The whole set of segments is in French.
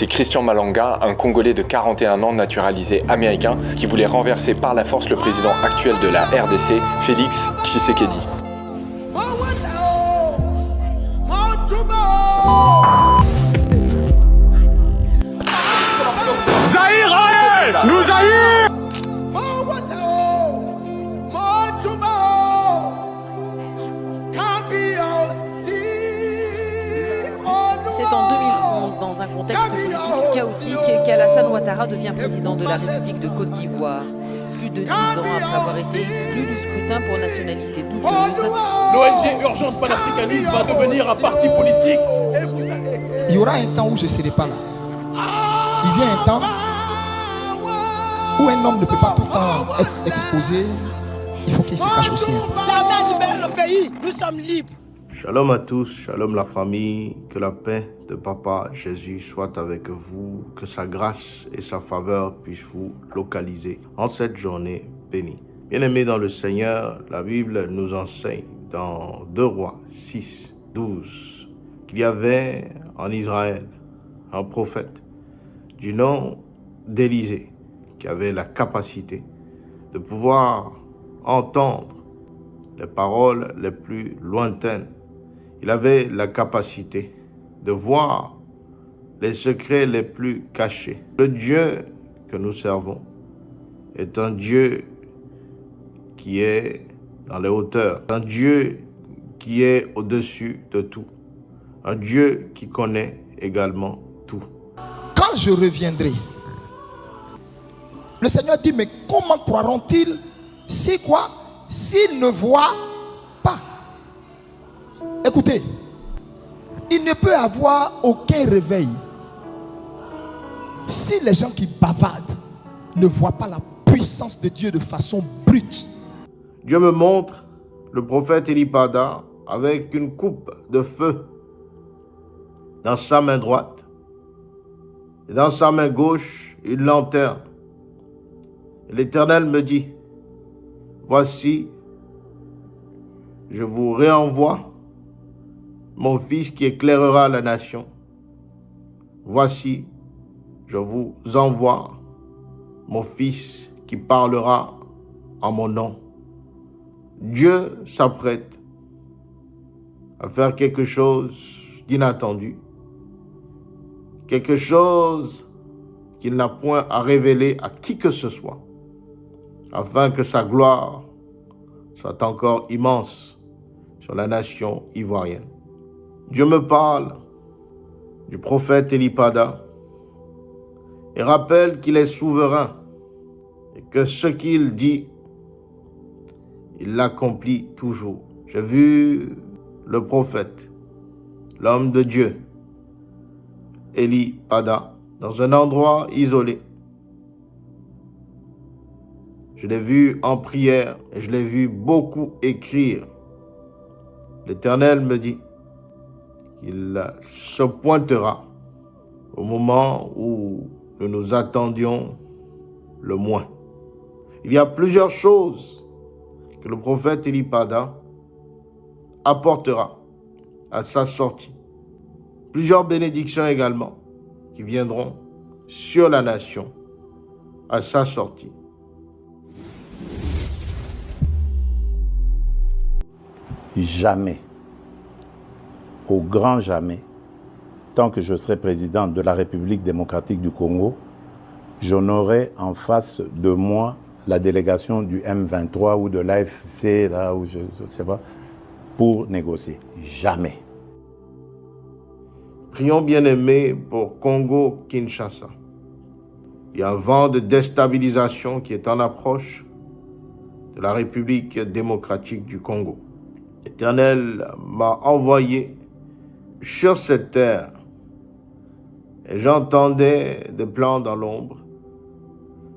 C'est Christian Malanga, un Congolais de 41 ans naturalisé américain, qui voulait renverser par la force le président actuel de la RDC, Félix Tshisekedi. Zaïre, nous Zaïre! C'est en 2011, dans un contexte politique chaotique, qu'Alassane Ouattara devient président de la République de Côte d'Ivoire. Plus de 10 ans après avoir été exclu du scrutin pour nationalité douteuse. L'ONG Urgence Panafricanisme va devenir un parti politique. Il y aura un temps où je ne serai pas là. Il vient un temps où un homme ne peut pas tout le temps être exposé. Il faut qu'il se cache aussi. La main libère le pays, nous sommes libres. Shalom à tous, shalom la famille, que la paix de Papa Jésus soit avec vous, que sa grâce et sa faveur puissent vous localiser en cette journée bénie. Bien-aimés dans le Seigneur, la Bible nous enseigne dans 2 Rois 6, 12 qu'il y avait en Israël un prophète du nom d'Élisée qui avait la capacité de pouvoir entendre les paroles les plus lointaines. Il avait la capacité de voir les secrets les plus cachés. Le Dieu que nous servons est un Dieu qui est dans les hauteurs, un Dieu qui est au-dessus de tout, un Dieu qui connaît également tout. Quand je reviendrai, le Seigneur dit, mais comment croiront-ils? C'est quoi? S'ils ne voient pas. Écoutez, il ne peut avoir aucun réveil si les gens qui bavardent ne voient pas la puissance de Dieu de façon brute. Dieu me montre le prophète Elipada avec une coupe de feu dans sa main droite et dans sa main gauche une lanterne. L'Éternel me dit, voici, je vous réenvoie mon fils qui éclairera la nation. Voici, je vous envoie mon fils qui parlera en mon nom. Dieu s'apprête à faire quelque chose d'inattendu, quelque chose qu'il n'a point à révéler à qui que ce soit, afin que sa gloire soit encore immense sur la nation ivoirienne. Dieu me parle du prophète Elipada et rappelle qu'il est souverain et que ce qu'il dit, il l'accomplit toujours. J'ai vu le prophète, l'homme de Dieu, Elipada, dans un endroit isolé. Je l'ai vu en prière et je l'ai vu beaucoup écrire. L'Éternel me dit qu'il se pointera au moment où nous nous attendions le moins. Il y a plusieurs choses que le prophète Elipada apportera à sa sortie. Plusieurs bénédictions également qui viendront sur la nation à sa sortie. Jamais, au grand jamais, tant que je serai président de la République démocratique du Congo, je n'aurai en face de moi la délégation du M23 ou de l'AFC, là où je ne sais pas, pour négocier. Jamais. Prions bien-aimés pour Congo-Kinshasa. Il y a un vent de déstabilisation qui est en approche de la République démocratique du Congo. L'Éternel m'a envoyé sur cette terre et j'entendais des plans dans l'ombre,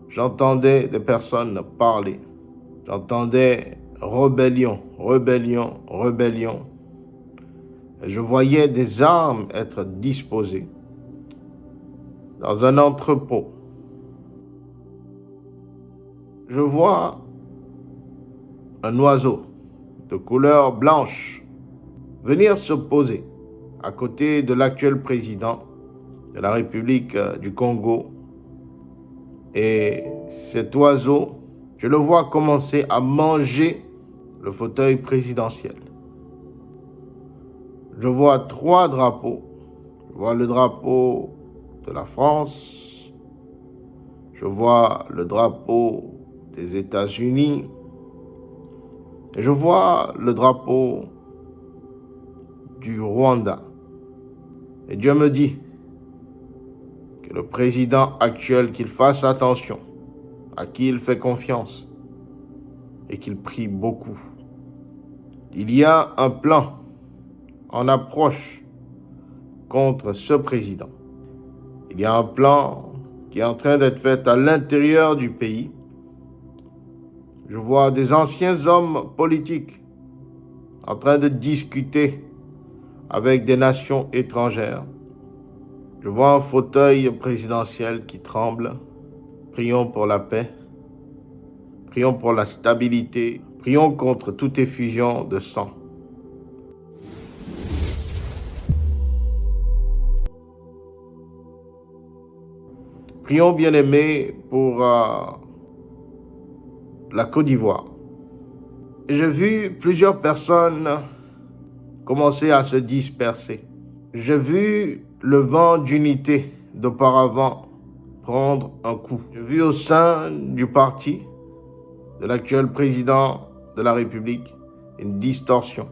j'entendais des personnes parler, j'entendais rébellion, rébellion, rébellion. Et je voyais des armes être disposées dans un entrepôt. Je vois un oiseau de couleur blanche venir se poser à côté de l'actuel président de la République du Congo. Et cet oiseau, je le vois commencer à manger le fauteuil présidentiel. Je vois 3 drapeaux. Je vois le drapeau de la France. Je vois le drapeau des États-Unis. Et je vois le drapeau du Rwanda. Et Dieu me dit que le président actuel, qu'il fasse attention, à qui il fait confiance et qu'il prie beaucoup. Il y a un plan en approche contre ce président. Il y a un plan qui est en train d'être fait à l'intérieur du pays. Je vois des anciens hommes politiques en train de discuter avec des nations étrangères. Je vois un fauteuil présidentiel qui tremble. Prions pour la paix. Prions pour la stabilité. Prions contre toute effusion de sang. Prions, bien-aimés, pour la Côte d'Ivoire. J'ai vu plusieurs personnes commencer à se disperser. J'ai vu le vent d'unité d'auparavant prendre un coup. J'ai vu au sein du parti de l'actuel président de la République une distorsion.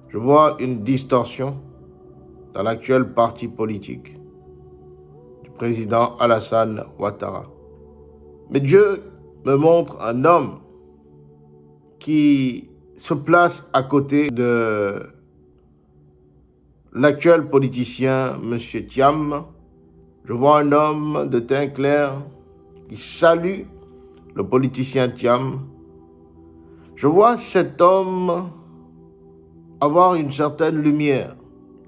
Je vois une distorsion dans l'actuel parti politique du président Alassane Ouattara. Mais Dieu me montre un homme qui se place à côté de l'actuel politicien, M. Thiam. Je vois un homme de teint clair qui salue le politicien Thiam. Je vois cet homme avoir une certaine lumière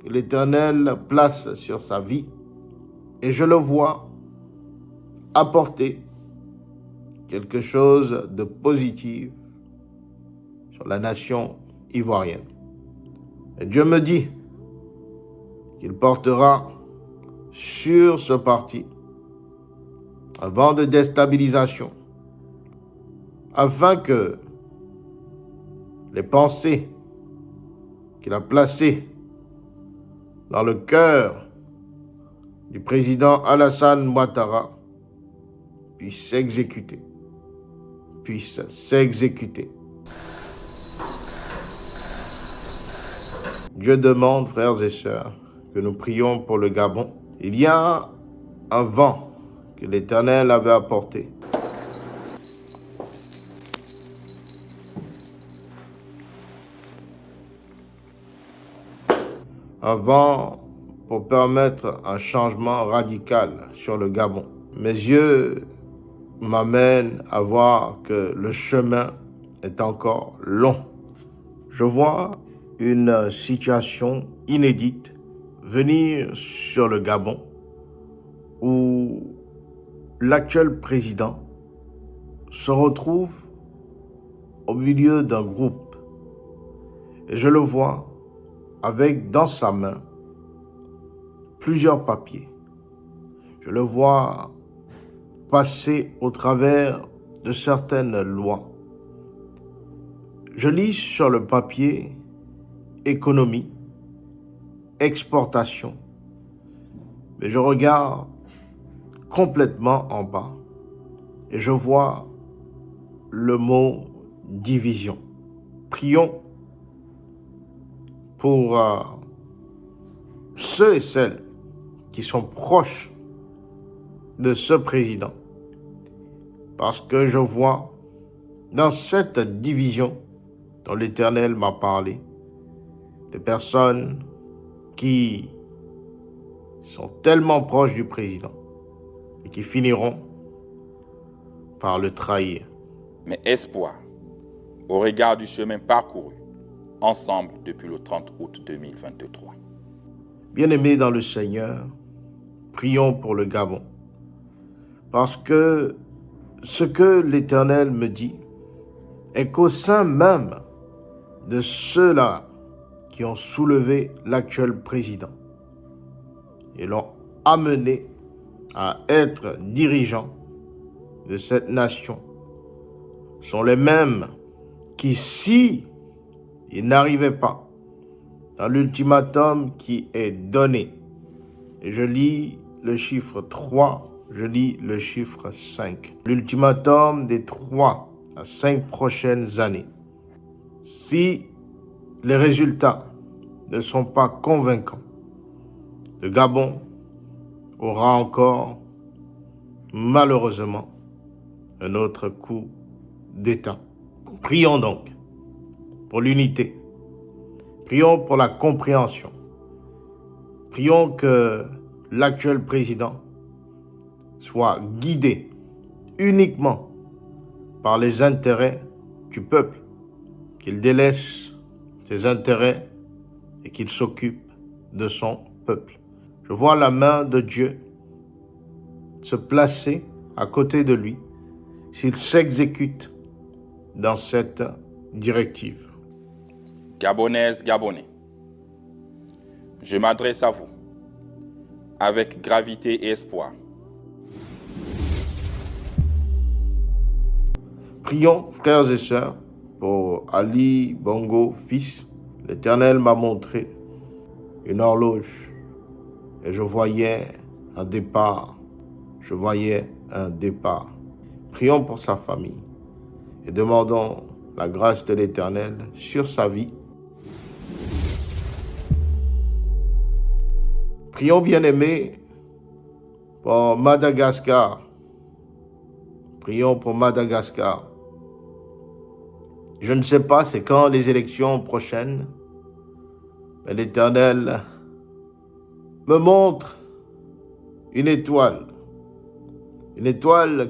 que l'Éternel place sur sa vie. Et je le vois apporter quelque chose de positif sur la nation ivoirienne. Et Dieu me dit qu'il portera sur ce parti un vent de déstabilisation afin que les pensées qu'il a placées dans le cœur du président Alassane Ouattara puissent s'exécuter. Dieu demande, frères et sœurs, que nous prions pour le Gabon. Il y a un vent que l'Éternel avait apporté. Un vent pour permettre un changement radical sur le Gabon. Mes yeux m'amènent à voir que le chemin est encore long. Je vois une situation inédite venir sur le Gabon où l'actuel président se retrouve au milieu d'un groupe. Et je le vois avec dans sa main plusieurs papiers. Je le vois passer au travers de certaines lois. Je lis sur le papier économie, exportation, mais je regarde complètement en bas et je vois le mot division. Prions pour ceux et celles qui sont proches de ce président, parce que je vois dans cette division dont l'Éternel m'a parlé, des personnes qui sont tellement proches du président et qui finiront par le trahir. Mais espoir, au regard du chemin parcouru, ensemble depuis le 30 août 2023. Bien-aimés dans le Seigneur, prions pour le Gabon, parce que ce que l'Éternel me dit est qu'au sein même de ceux-là qui ont soulevé l'actuel président, et l'ont amené à être dirigeants de cette nation sont les mêmes qui, si ils n'arrivaient pas dans l'ultimatum qui est donné, et je lis le chiffre 3, je lis le chiffre 5, l'ultimatum des 3 à 5 prochaines années, si les résultats ne sont pas convaincants, le Gabon aura encore, malheureusement, un autre coup d'État. Prions donc pour l'unité. Prions pour la compréhension. Prions que l'actuel président soit guidé uniquement par les intérêts du peuple, qu'il délaisse ses intérêts et qu'il s'occupe de son peuple. Je vois la main de Dieu se placer à côté de lui s'il s'exécute dans cette directive. Gabonaises, Gabonais, je m'adresse à vous avec gravité et espoir. Prions, frères et sœurs, pour Ali Bongo, fils. L'Éternel m'a montré une horloge et je voyais un départ. Je voyais un départ. Prions pour sa famille et demandons la grâce de l'Éternel sur sa vie. Prions, bien-aimés, pour Madagascar. Prions pour Madagascar. Je ne sais pas c'est quand les élections prochaines, mais l'Éternel me montre une étoile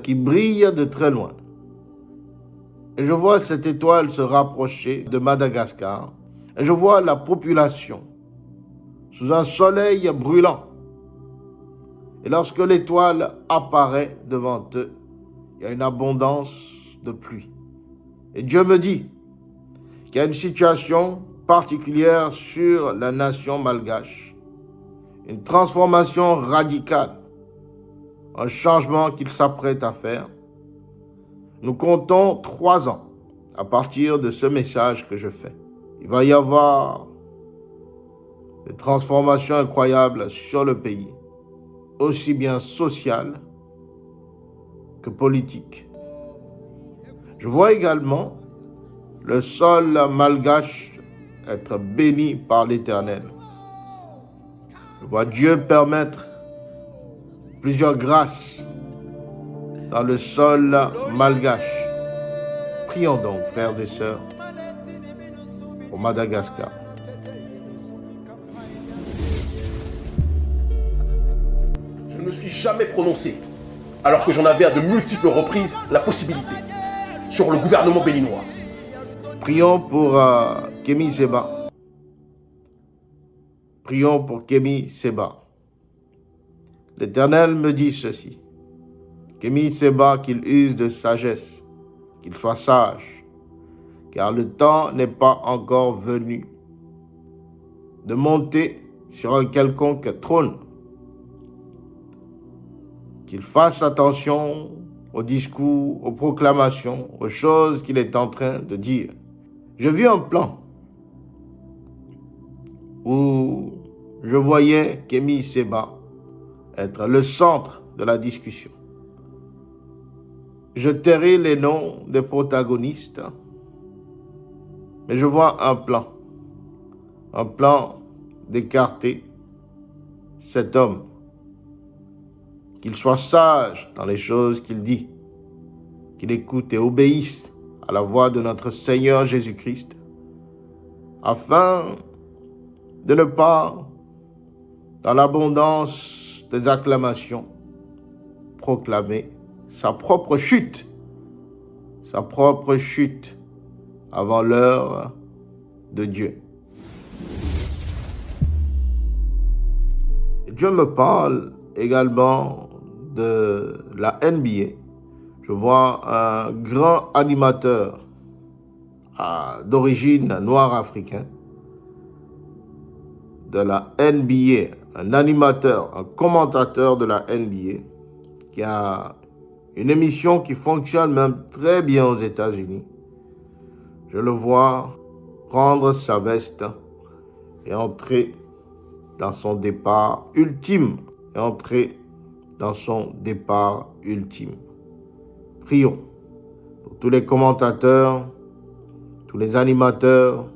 qui brille de très loin. Et je vois cette étoile se rapprocher de Madagascar. Et je vois la population sous un soleil brûlant. Et lorsque l'étoile apparaît devant eux, il y a une abondance de pluie. Et Dieu me dit qu'il y a une situation particulière sur la nation malgache, une transformation radicale, un changement qu'il s'apprête à faire. Nous comptons 3 ans à partir de ce message que je fais. Il va y avoir des transformations incroyables sur le pays, aussi bien sociales que politiques. Je vois également le sol malgache être béni par l'Éternel. Je vois Dieu permettre plusieurs grâces dans le sol malgache. Prions donc, frères et sœurs, pour Madagascar. Je ne me suis jamais prononcé, alors que j'en avais à de multiples reprises la possibilité, sur le gouvernement béninois. Prions pour Kémy Séba. Prions pour Kémy Séba. L'Éternel me dit ceci. Kémy Séba, qu'il use de sagesse, qu'il soit sage, car le temps n'est pas encore venu de monter sur un quelconque trône. Qu'il fasse attention aux discours, aux proclamations, aux choses qu'il est en train de dire. J'ai vu un plan où je voyais Kémy Séba être le centre de la discussion. Je tairai les noms des protagonistes, mais je vois un plan d'écarter cet homme, qu'il soit sage dans les choses qu'il dit, qu'il écoute et obéisse à la voix de notre Seigneur Jésus-Christ, afin de ne pas, dans l'abondance des acclamations, proclamer sa propre chute avant l'heure de Dieu. Et Dieu me parle également de la NBA. Je vois un grand animateur d'origine noire africaine de la NBA, un animateur, un commentateur de la NBA, qui a une émission qui fonctionne même très bien aux États-Unis. Je le vois prendre sa veste et entrer dans son départ ultime. Prions pour tous les commentateurs, tous les animateurs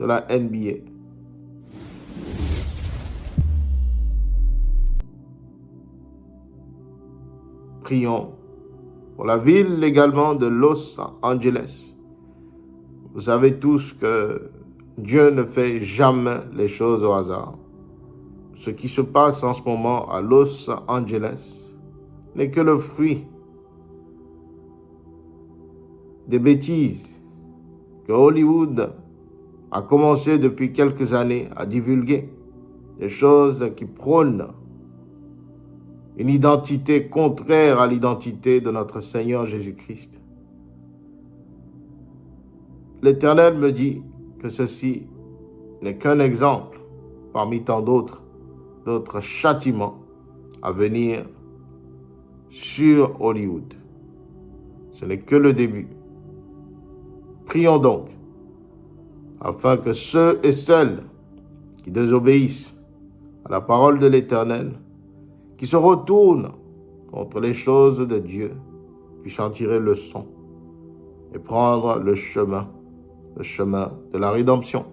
de la NBA. Prions pour la ville également de Los Angeles. Vous savez tous que Dieu ne fait jamais les choses au hasard. Ce qui se passe en ce moment à Los Angeles n'est que le fruit des bêtises que Hollywood a commencé depuis quelques années à divulguer, des choses qui prônent une identité contraire à l'identité de notre Seigneur Jésus-Christ. L'Éternel me dit que ceci n'est qu'un exemple parmi tant d'autres châtiments à venir sur Hollywood. Ce n'est que le début. Prions donc afin que ceux et celles qui désobéissent à la parole de l'Éternel, qui se retournent contre les choses de Dieu, puissent en tirer leçon et prendre le chemin de la rédemption.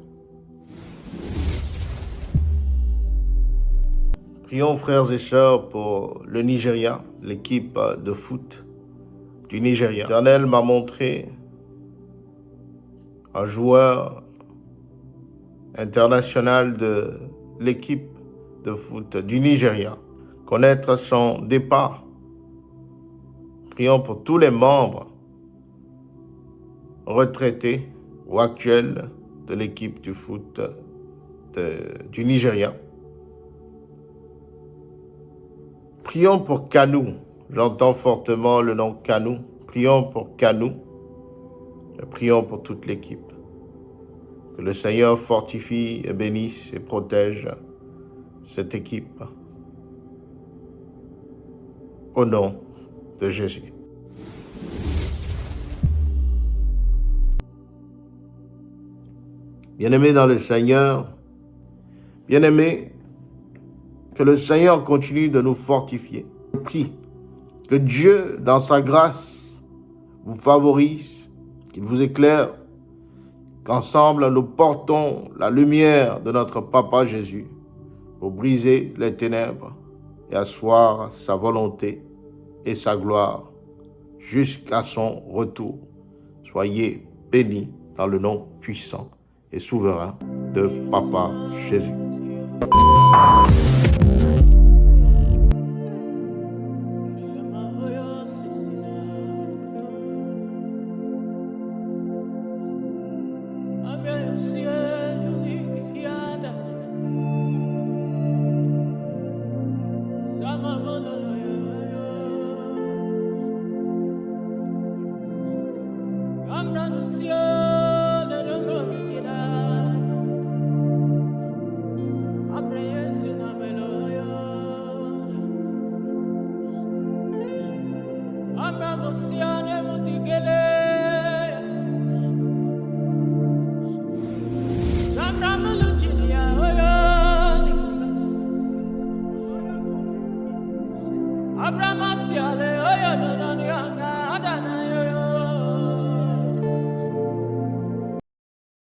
Prions, frères et sœurs, pour le Nigeria, l'équipe de foot du Nigeria. L'Éternel m'a montré un joueur international de l'équipe de foot du Nigeria connaître son départ. Prions pour tous les membres retraités ou actuels de l'équipe du foot du Nigeria. Prions pour Kanu. J'entends fortement le nom Kanu. Prions pour Kanu. Et prions pour toute l'équipe. Que le Seigneur fortifie et bénisse et protège cette équipe. Au nom de Jésus. Bien-aimés dans le Seigneur, bien-aimés, que le Seigneur continue de nous fortifier. Je prie que Dieu, dans sa grâce, vous favorise, qu'il vous éclaire, qu'ensemble nous portons la lumière de notre Papa Jésus pour briser les ténèbres et asseoir sa volonté et sa gloire jusqu'à son retour. Soyez bénis dans le nom puissant et souverain de Papa Jésus. Abraham